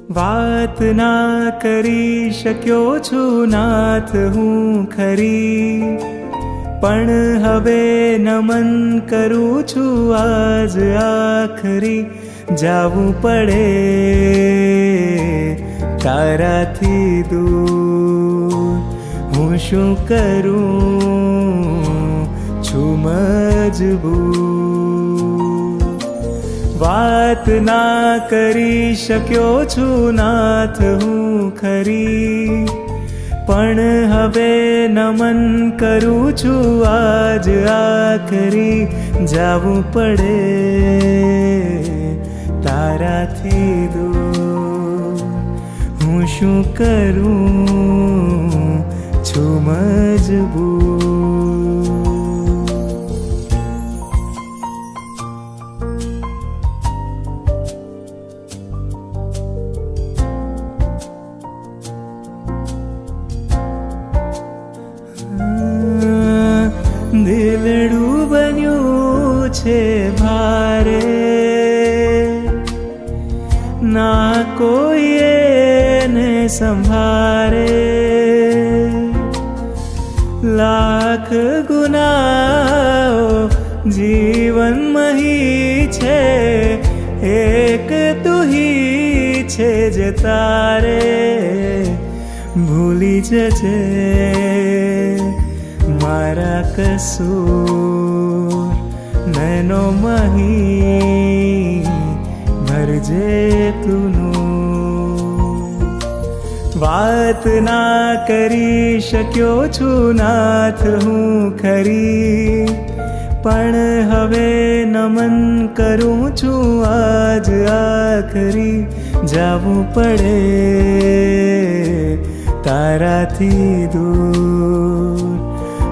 વાત ના કરી શક્યો છું નાથ હું ખરી, પણ હવે નમન કરું છું આજ આખરી. જાવું પડે તારાથી દૂર, હું શું કરું છું મજબૂર. વાત ના કરી શક્યો છું નાથ હું ખરી, પણ હવે નમન કરું છું આજ આખરી. જાવું પડે તારાથી દૂર, હું શું કરું છું મજબૂર. દિલડું બન્યું છે ભારે, ના કોઈ એને સંભારે. લાખ ગુનાઓ જીવનમાં હી છે, એક તુહી છે જે તારે. ભૂલી જજે મારા કસૂર, નૈનો મહી ભરજે તુનું. વાત ના કરી શક્યો છું નાથ હું ખરી, પણ હવે નમન કરું છું આજ આખરી. જાવું પડે તારાથી દૂર,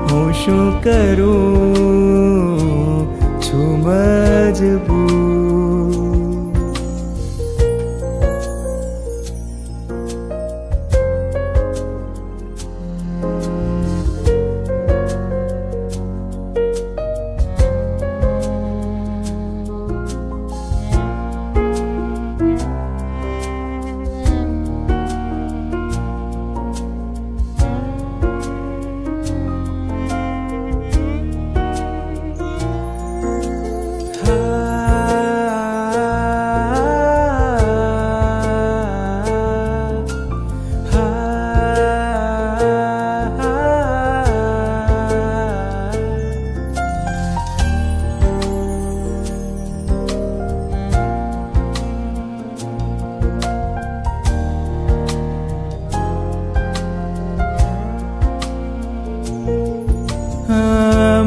હું શું કરું છું મજબૂર.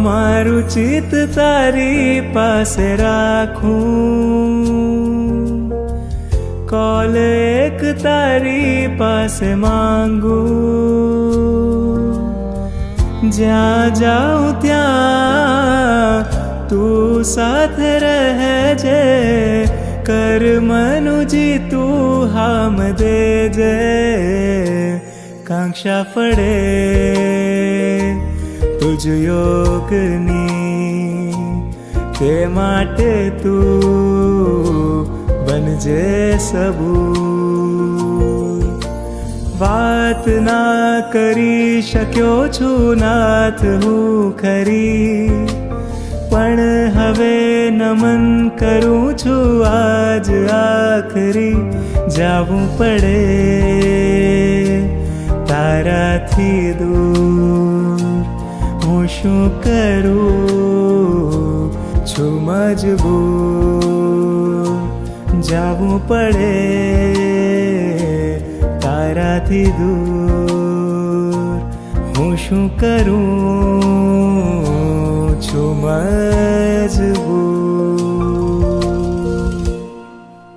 મારું ચિત્ત તારી પાસે રાખું, કોલ એક તારી પાસે માંગું. જ્યાં જાઉં ત્યાં તું સાથે રહેજે, કર્મનું જીતું હામ દેજે. કાંક્ષા પડે તુજ યોગની, તે માટે તું બનજે સબૂર. વાત ના કરી શક્યો છું નાથ હું ખરી, પણ હવે નમન કરું છું આજ આખરી. જાવું પડે તારાથી દૂર, હું શું કરું છું મજબૂર. જાવું પડે તારાથી દૂર, હું શું કરું છું મજબૂર.